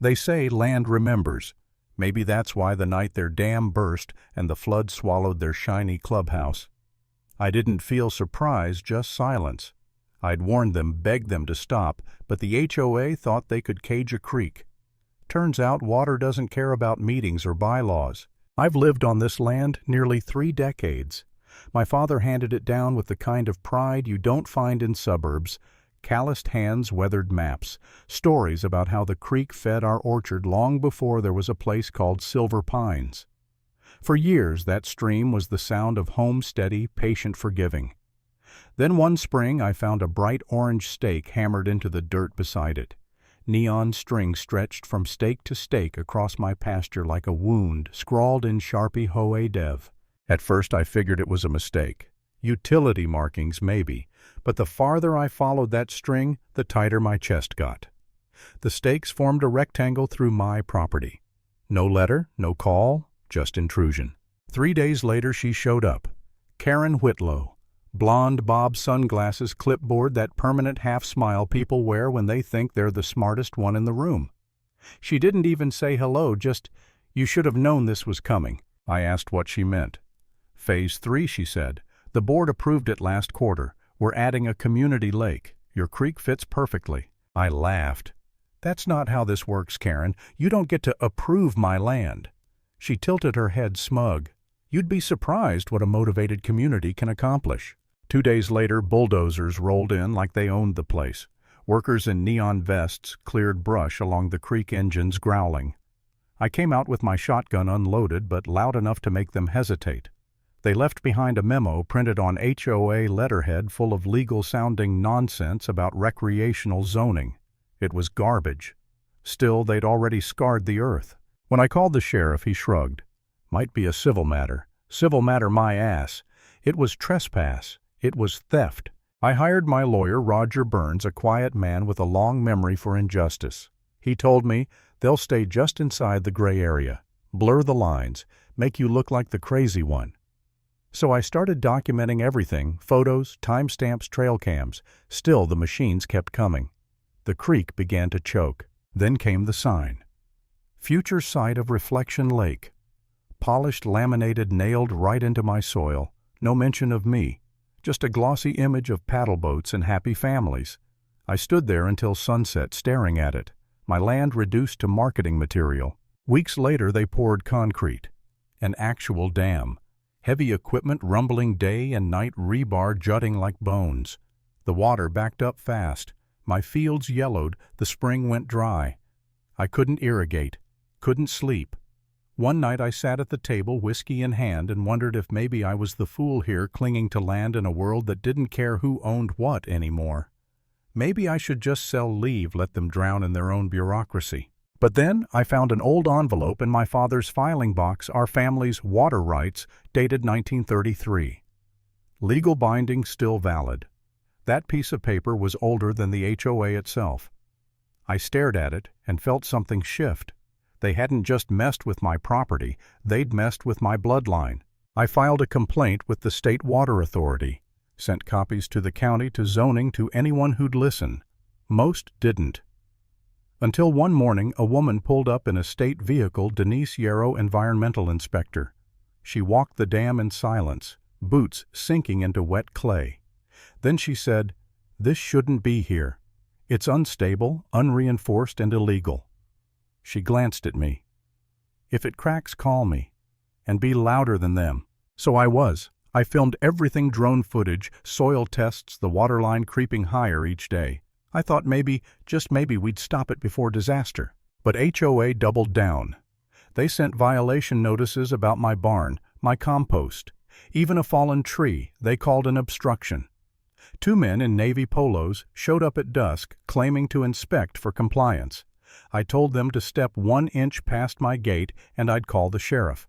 They say land remembers. Maybe that's why the night their dam burst and the flood swallowed their shiny clubhouse. I didn't feel surprise, just silence. I'd warned them, begged them to stop, but the HOA thought they could cage a creek. Turns out water doesn't care about meetings or bylaws. I've lived on this land nearly 3 decades. My father handed it down with the kind of pride you don't find in suburbs. Calloused hands, weathered maps, stories about how the creek fed our orchard long before there was a place called Silver Pines. For years, that stream was the sound of home steady, patient forgiving. Then one spring, I found a bright orange stake hammered into the dirt beside it. Neon string stretched from stake to stake across my pasture like a wound scrawled in Sharpie HOA Dev. At first, I figured it was a mistake. Utility markings, maybe. But the farther I followed that string, the tighter my chest got. The stakes formed a rectangle through my property. No letter, no call, just intrusion. 3 days later she showed up. Karen Whitlow. Blonde bob sunglasses, clipboard, that permanent half-smile people wear when they think they're the smartest one in the room. She didn't even say hello, just, "You should have known this was coming." I asked what she meant. Phase 3, she said. The board approved it last quarter. We're adding a community lake. Your creek fits perfectly. I laughed. That's not how this works, Karen. You don't get to approve my land. She tilted her head smug. You'd be surprised what a motivated community can accomplish. 2 days later, bulldozers rolled in like they owned the place. Workers in neon vests cleared brush along the creek engines, growling. I came out with my shotgun unloaded but loud enough to make them hesitate. They left behind a memo printed on HOA letterhead full of legal-sounding nonsense about recreational zoning. It was garbage. Still, they'd already scarred the earth. When I called the sheriff, he shrugged. Might be a civil matter. Civil matter my ass. It was trespass. It was theft. I hired my lawyer, Roger Burns, a quiet man with a long memory for injustice. He told me, they'll stay just inside the gray area. Blur the lines. Make you look like the crazy one. So I started documenting everything, photos, timestamps, trail cams. Still, the machines kept coming. The creek began to choke. Then came the sign. Future site of Reflection Lake. Polished, laminated, nailed right into my soil. No mention of me. Just a glossy image of paddle boats and happy families. I stood there until sunset staring at it. My land reduced to marketing material. Weeks later they poured concrete. An actual dam. Heavy equipment rumbling day and night, rebar jutting like bones. The water backed up fast. My fields yellowed, the spring went dry. I couldn't irrigate, couldn't sleep. One night I sat at the table, whiskey in hand, and wondered if maybe I was the fool here clinging to land in a world that didn't care who owned what anymore. Maybe I should just sell leave, let them drown in their own bureaucracy. But then I found an old envelope in my father's filing box, our family's water rights, dated 1933. Legal binding still valid. That piece of paper was older than the HOA itself. I stared at it and felt something shift. They hadn't just messed with my property, they'd messed with my bloodline. I filed a complaint with the State Water Authority, sent copies to the county, to zoning, to anyone who'd listen. Most didn't. Until one morning a woman pulled up in a state vehicle, Denise Yarrow, environmental inspector. She walked the dam in silence, boots sinking into wet clay. Then she said, "This shouldn't be here. It's unstable, unreinforced, and illegal." She glanced at me. "If it cracks, call me. And be louder than them." So I was. I filmed everything, drone footage, soil tests, the waterline creeping higher each day. I thought maybe, just maybe, we'd stop it before disaster. But HOA doubled down. They sent violation notices about my barn, my compost. Even a fallen tree they called an obstruction. 2 men in navy polos showed up at dusk claiming to inspect for compliance. I told them to step 1 inch past my gate and I'd call the sheriff.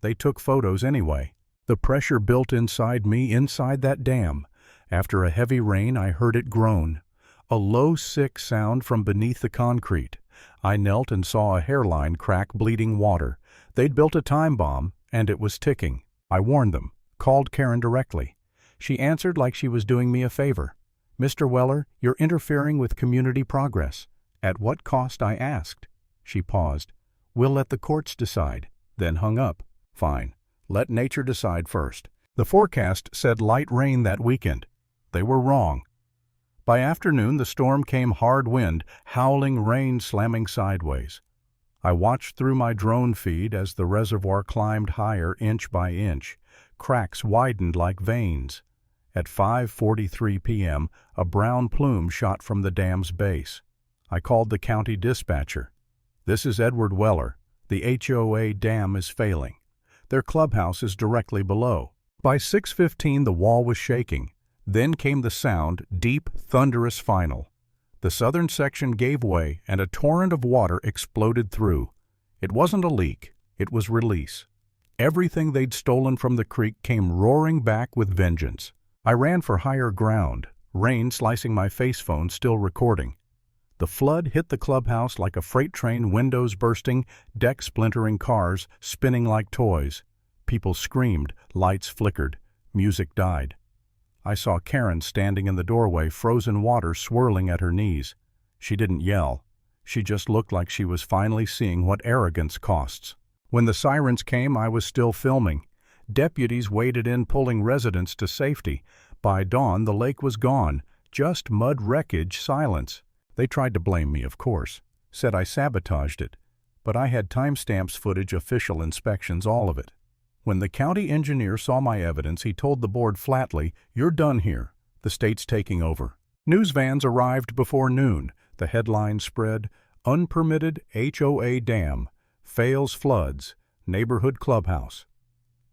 They took photos anyway. The pressure built inside me, inside that dam. After a heavy rain I heard it groan. A low, sick sound from beneath the concrete. I knelt and saw a hairline crack, bleeding water. They'd built a time bomb, and it was ticking. I warned them, called Karen directly. She answered like she was doing me a favor. "Mr. Weller, you're interfering with community progress." "At what cost?" I asked. She paused. "We'll let the courts decide," then hung up. "Fine. Let nature decide first." The forecast said light rain that weekend. They were wrong. By afternoon, the storm came hard wind, howling rain slamming sideways. I watched through my drone feed as the reservoir climbed higher inch by inch. Cracks widened like veins. At 5:43 p.m., a brown plume shot from the dam's base. I called the county dispatcher. "This is Edward Weller. The HOA dam is failing. Their clubhouse is directly below." By 6:15, the wall was shaking. Then came the sound, deep, thunderous final. The southern section gave way, and a torrent of water exploded through. It wasn't a leak. It was release. Everything they'd stolen from the creek came roaring back with vengeance. I ran for higher ground, rain slicing my face phone, still recording. The flood hit the clubhouse like a freight train, windows bursting, deck splintering, cars spinning like toys. People screamed, lights flickered, music died. I saw Karen standing in the doorway, frozen water swirling at her knees. She didn't yell. She just looked like she was finally seeing what arrogance costs. When the sirens came, I was still filming. Deputies waded in, pulling residents to safety. By dawn, the lake was gone, just mud wreckage, silence. They tried to blame me, of course, said I sabotaged it. But I had timestamps, footage, official inspections, all of it. When the county engineer saw my evidence, he told the board flatly, "You're done here. The state's taking over." News vans arrived before noon. The headline spread, "Unpermitted HOA Dam. Fails floods. Neighborhood clubhouse."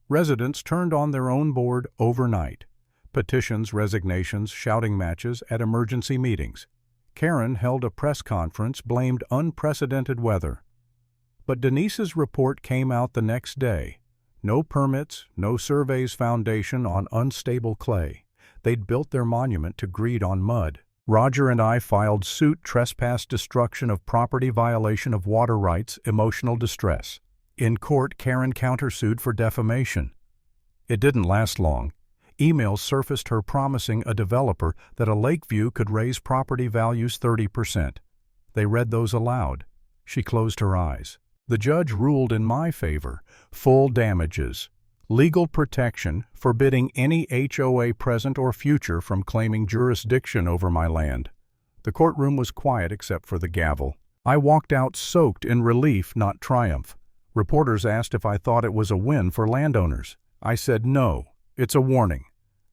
Residents turned on their own board overnight. Petitions, resignations, shouting matches at emergency meetings. Karen held a press conference, blamed unprecedented weather. But Denise's report came out the next day. No permits, no surveys, foundation on unstable clay. They'd built their monument to greed on mud. Roger and I filed suit, trespass, destruction of property, violation of water rights, emotional distress. In court, Karen countersued for defamation. It didn't last long. Emails surfaced her promising a developer that a Lakeview could raise property values 30%. They read those aloud. She closed her eyes. The judge ruled in my favor, full damages, legal protection, forbidding any HOA present or future from claiming jurisdiction over my land. The courtroom was quiet except for the gavel. I walked out soaked in relief, not triumph. Reporters asked if I thought it was a win for landowners. I said no, it's a warning.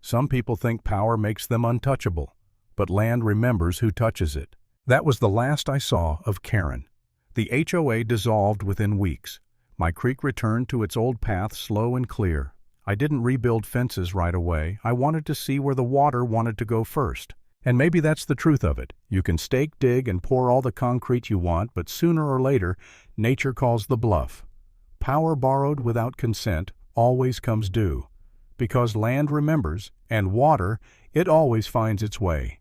Some people think power makes them untouchable, but land remembers who touches it. That was the last I saw of Karen. The HOA dissolved within weeks. My creek returned to its old path, slow and clear. I didn't rebuild fences right away. I wanted to see where the water wanted to go first. And maybe that's the truth of it. You can stake, dig, and pour all the concrete you want, but sooner or later, nature calls the bluff. Power borrowed without consent always comes due. Because land remembers, and water, it always finds its way.